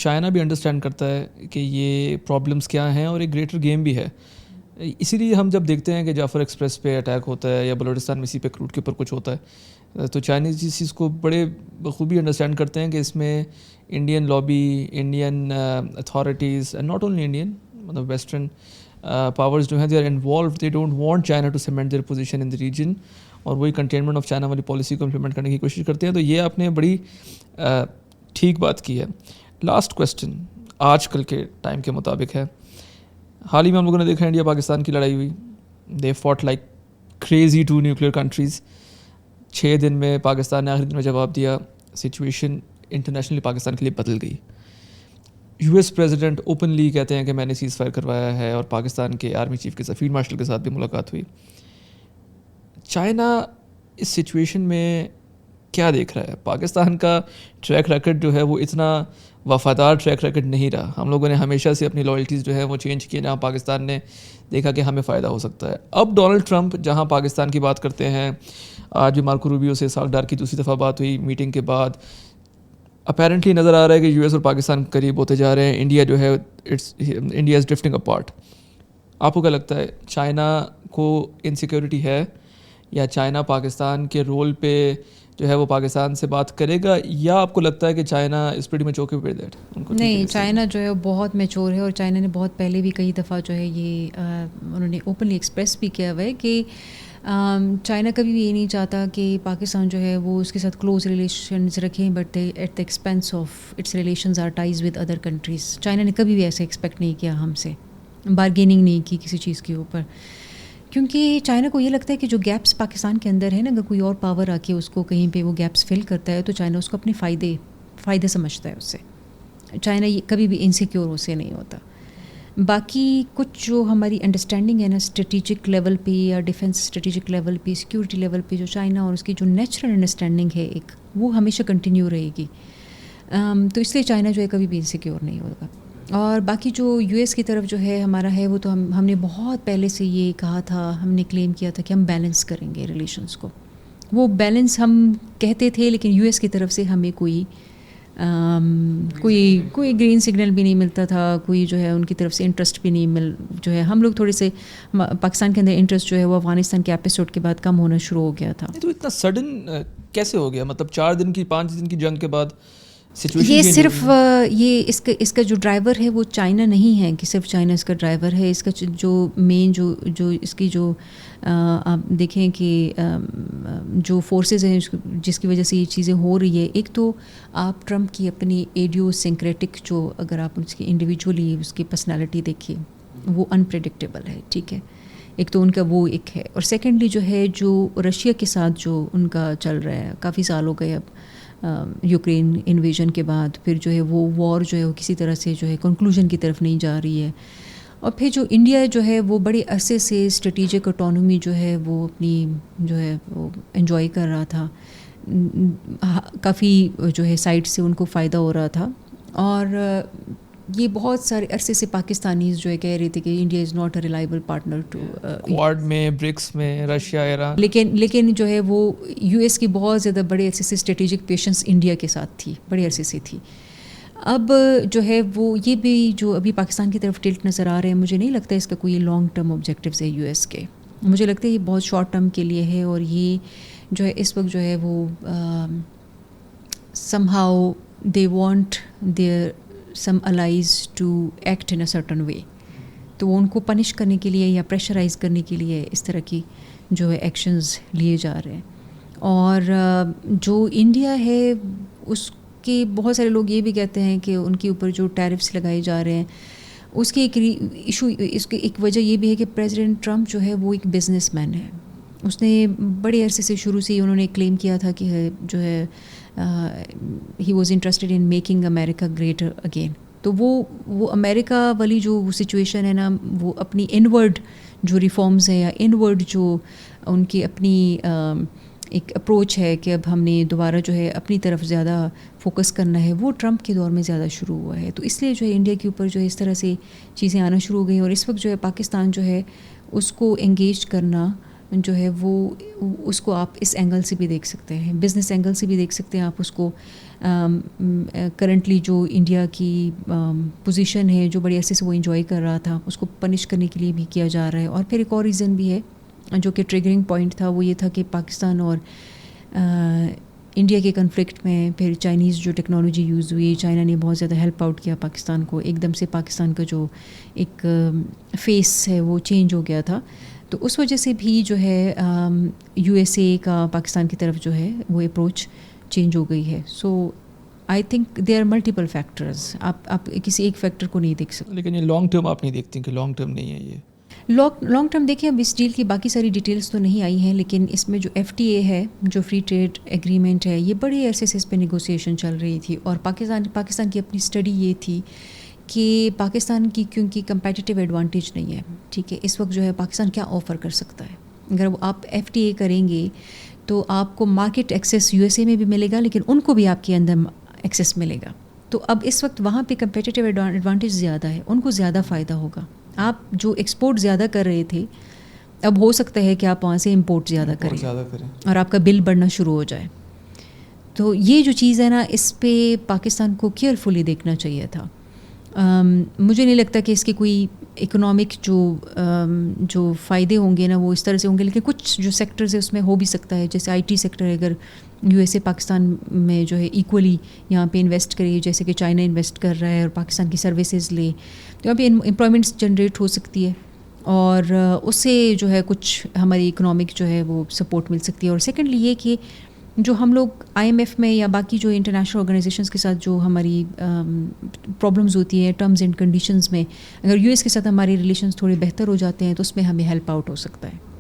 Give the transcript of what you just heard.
China بھی understand کرتا ہے کہ یہ پرابلمس کیا ہیں اور ایک گریٹر گیم بھی ہے. اسی لیے ہم جب دیکھتے ہیں کہ جعفر ایکسپریس پہ اٹیک ہوتا ہے یا بلوچستان میں اسی پہ روٹ کے اوپر کچھ ہوتا ہے, تو چائنیز اس چیز کو بڑے بخوبی انڈرسٹینڈ کرتے ہیں کہ اس میں Indian lobby, Indian authorities and not only Indian, مطلب ویسٹرن پاورز جو ہیں they are involved, they don't want China to cement their position in the region, اور وہی کنٹینمنٹ آف چائنا والی پالیسی کو امپلیمنٹ کرنے کی کوشش کرتے ہیں. تو یہ آپ نے بڑی ٹھیک بات کی ہے. لاسٹ کویسچن آج کل کے ٹائم کے مطابق ہے, حال ہی میں ہم لوگوں نے دیکھا انڈیا پاکستان کی لڑائی ہوئی, they fought like crazy two nuclear countries. 6 دن میں پاکستان نے آخری دن میں جواب دیا, سچویشن انٹرنیشنلی پاکستان کے لیے بدل گئی. یو ایس پریزیڈنٹ اوپنلی کہتے ہیں کہ میں نے سیز فائر کروایا ہے, اور پاکستان کے آرمی چیف کے ساتھ فیلڈ مارشل کے ساتھ بھی ملاقات ہوئی. چائنا اس سچویشن میں کیا دیکھ رہا ہے؟ پاکستان کا ٹریک ریکرڈ جو ہے وہ اتنا وفادار ٹریک ریکرڈ نہیں رہا. ہم لوگوں نے ہمیشہ سے اپنی لائلٹیز جو ہے وہ چینج کی, جہاں پاکستان نے دیکھا کہ ہمیں فائدہ ہو سکتا ہے. اب ڈونلڈ ٹرمپ جہاں پاکستان کی بات کرتے ہیں, آج بھی مارکو روبیو سے اسحاق ڈار کی دوسری دفعہ بات ہوئی میٹنگ کے بعد, اپیرنٹلی نظر آ رہا ہے کہ یو ایس اور پاکستان قریب ہوتے جا رہے ہیں. انڈیا جو ہے انڈیا از ڈرفٹنگ اپارٹ. آپ کو کیا لگتا ہے, چائنا کو انسیکیورٹی ہے, یا چائنا پاکستان کے رول پہ جو ہے وہ پاکستان سے بات کرے گا, یا آپ کو لگتا ہے کہ China is pretty much okay with that? نہیں, چائنا جو ہے بہت میچور ہے, اور چائنا نے بہت پہلے بھی کئی دفعہ جو ہے یہ انہوں نے اوپنلی ایکسپریس بھی کیا ہوا ہے کہ چائنا کبھی بھی یہ نہیں چاہتا کہ پاکستان جو ہے وہ اس کے ساتھ کلوز ریلیشنز رکھیں, but at the expense of its relations are ties with other countries. China نے کبھی بھی ایسے ایکسپیکٹ نہیں کیا ہم سے, بارگیننگ نہیں کی کسی چیز کے اوپر, کیونکہ چائنا کو یہ لگتا ہے کہ جو گیپس پاکستان کے اندر ہے نا, اگر کوئی اور پاور آ کے اس کو کہیں پہ وہ گیپس فل کرتا ہے تو چائنا اس کو اپنے فائدے سمجھتا ہے. اس سے چائنا یہ کبھی بھی انسیکیور اس سے نہیں ہوتا. باقی کچھ جو ہماری انڈرسٹینڈنگ ہے نا اسٹریٹجک لیول پہ یا ڈیفینس اسٹریٹجک لیول پہ, سیکورٹی لیول پہ, جو چائنا اور اس کی جو نیچرل انڈرسٹینڈنگ ہے ایک, وہ ہمیشہ کنٹینیو رہے گی. تو اس لیے چائنا جو ہے کبھی بھی انسیکیور نہیں ہوگا. اور باقی جو یو ایس کی طرف جو ہے ہمارا ہے, وہ تو ہم نے بہت پہلے سے یہ کہا تھا, ہم نے کلیم کیا تھا کہ ہم بیلنس کریں گے ریلیشنس کو. وہ بیلنس ہم کہتے تھے, لیکن یو ایس کی طرف سے ہمیں کوئی گرین سگنل بھی نہیں ملتا تھا, کوئی جو ہے ان کی طرف سے انٹرسٹ بھی نہیں جو ہے ہم لوگ تھوڑے سے پاکستان کے اندر انٹرسٹ جو ہے وہ افغانستان کے ایپیسوڈ کے بعد کم ہونا شروع ہو گیا تھا. تو اتنا سڈن کیسے ہو گیا؟ مطلب 4 دن کی 5 دن کی جنگ کے بعد یہ صرف یہ اس کا جو ڈرائیور ہے وہ چائنا نہیں ہے کہ صرف چائنا اس کا ڈرائیور ہے. اس کا جو مین جو اس کی جو آپ دیکھیں کہ جو فورسز ہیں جس کی وجہ سے یہ چیزیں ہو رہی ہے, ایک تو آپ ٹرمپ کی اپنی ایڈیو سنکریٹک جو اگر آپ اس کی انڈیویجولی اس کی پرسنالٹی دیکھیے وہ انپریڈکٹیبل ہے, ٹھیک ہے, ایک تو ان کا وہ ایک ہے. اور سیکنڈلی جو ہے جو رشیا کے ساتھ جو ان کا چل رہا ہے, کافی سال ہو گئے اب یوکرین انویژن کے بعد, پھر جو ہے وہ وار جو ہے وہ کسی طرح سے جو ہے کنکلوژن کی طرف نہیں جا رہی ہے. اور پھر جو انڈیا جو ہے وہ بڑے عرصے سے اسٹریٹجک اٹانومی جو ہے وہ اپنی جو ہے وہ انجوائے کر رہا تھا, کافی جو ہے سائڈ سے ان کو فائدہ ہو رہا تھا. اور یہ بہت سارے عرصے سے پاکستانیز جو ہے کہہ رہے تھے کہ India is not a reliable partner to Quad میں, برکس میں, رشیا, ایران. لیکن جو ہے وہ یو ایس کی بہت زیادہ بڑے عرصے سے اسٹریٹجک پیشنس انڈیا کے ساتھ تھی, بڑے عرصے سے تھی. اب جو ہے وہ یہ بھی جو ابھی پاکستان کی طرف ٹلٹ نظر آ رہے ہیں, مجھے نہیں لگتا اس کا کوئی لانگ ٹرم آبجیکٹیوز ہے یو ایس کے. مجھے لگتا ہے یہ بہت شارٹ ٹرم کے لیے ہے, اور یہ جو ہے اس وقت جو ہے وہ some how they want there some allies to act in a certain way. تو وہ ان کو پنش کرنے کے لیے یا پریشرائز کرنے کے لیے اس طرح کی جو ہے ایکشنز لیے جا رہے ہیں. اور جو انڈیا ہے اس کے بہت سارے لوگ یہ بھی کہتے ہیں کہ ان کے اوپر جو ٹیرفس لگائے جا رہے ہیں اس کی ایک ایشو, اس کی ایک وجہ یہ بھی ہے کہ پریزیڈنٹ ٹرمپ جو ہے وہ ایک بزنس مین ہے. اس نے بڑے عرصے سے شروع سے ہی انہوں نے کلیم کیا تھا کہ جو ہے he was interested in making America greater again. تو وہ امریکہ والی جو سچویشن ہے نا, وہ اپنی انورڈ جو ریفارمز ہیں یا انورڈ جو ان کی اپنی ایک اپروچ ہے کہ اب ہم نے دوبارہ جو ہے اپنی طرف زیادہ فوکس کرنا ہے, وہ ٹرمپ کے دور میں زیادہ شروع ہوا ہے. تو اس لیے جو ہے انڈیا کے اوپر جو ہے اس طرح سے چیزیں آنا شروع ہو گئی, اور اس وقت جو ہے پاکستان جو ہے اس کو انگیج کرنا جو ہے وہ اس کو آپ اس اینگل سے بھی دیکھ سکتے ہیں, بزنس اینگل سے بھی دیکھ سکتے ہیں آپ اس کو. کرنٹلی جو انڈیا کی پوزیشن ہے, جو بڑے عرصے سے وہ انجوائے کر رہا تھا, اس کو پنش کرنے کے لیے بھی کیا جا رہا ہے. اور پھر ایک اور ریزن بھی ہے جو کہ ٹریگرنگ پوائنٹ تھا, وہ یہ تھا کہ پاکستان اور انڈیا کے کنفلکٹ میں پھر چائنیز جو ٹیکنالوجی یوز ہوئی, چائنا نے بہت زیادہ ہیلپ آؤٹ کیا پاکستان کو. ایک دم سے پاکستان کا جو ایک فیس ہے وہ چینج ہو گیا تھا, تو اس وجہ سے بھی جو ہے یو ایس اے کا پاکستان کی طرف جو ہے وہ اپروچ چینج ہو گئی ہے. So I think they are multiple factors, آپ کسی ایک فیکٹر کو نہیں دیکھ سکتے. لیکن یہ لانگ ٹرم آپ نہیں دیکھتے کہ لانگ ٹرم نہیں ہے یہ؟ لانگ ٹرم دیکھیں, اب اس ڈیل کی باقی ساری ڈیٹیلز تو نہیں آئی ہیں, لیکن اس میں جو ایف ٹی اے ہے, جو فری ٹریڈ ایگریمنٹ ہے, یہ بڑے عرصے سے اس پہ نیگوسیشن چل رہی تھی. اور پاکستان کی اپنی اسٹڈی یہ تھی کہ پاکستان کی کیونکہ کمپیٹیٹیو ایڈوانٹیج نہیں ہے, ٹھیک ہے, اس وقت جو ہے پاکستان کیا آفر کر سکتا ہے. اگر آپ ایف ٹی اے کریں گے تو آپ کو market access U S A میں بھی ملے گا, لیکن ان کو بھی آپ کے اندر ایکسیس ملے گا. تو اب اس وقت وہاں پہ کمپیٹیٹیو ایڈوانٹیج زیادہ ہے, ان کو زیادہ فائدہ ہوگا. آپ جو ایکسپورٹ زیادہ کر رہے تھے, اب ہو سکتا ہے کہ آپ وہاں سے امپورٹ زیادہ کریں اور آپ کا بل بڑھنا شروع ہو جائے. تو یہ جو چیز ہے نا, اس پہ پاکستان کو کیئرفلی دیکھنا چاہیے تھا. مجھے نہیں لگتا کہ اس کے کوئی اکنامک جو فائدے ہوں گے نا وہ اس طرح سے ہوں گے, لیکن کچھ جو سیکٹرز ہے اس میں ہو بھی سکتا ہے. جیسے آئی ٹی سیکٹر, اگر یو ایس اے پاکستان میں جو ہے ایکولی یہاں پہ انویسٹ کرے, جیسے کہ چائنا انویسٹ کر رہا ہے اور پاکستان کی سروسز لے, تو یہاں پہ امپلائمنٹس جنریٹ ہو سکتی ہے, اور اس سے جو ہے کچھ ہماری اکنامک جو ہے وہ سپورٹ مل سکتی ہے. اور سیکنڈلی یہ کہ جو ہم لوگ آئی ایم ایف میں یا باقی جو انٹرنیشنل آرگنائزیشنس کے ساتھ جو ہماری پرابلمز ہوتی ہیں ٹرمز اینڈ کنڈیشنز میں, اگر یو ایس کے ساتھ ہمارے ریلیشنز تھوڑے بہتر ہو جاتے ہیں تو اس میں ہمیں ہیلپ آؤٹ ہو سکتا ہے.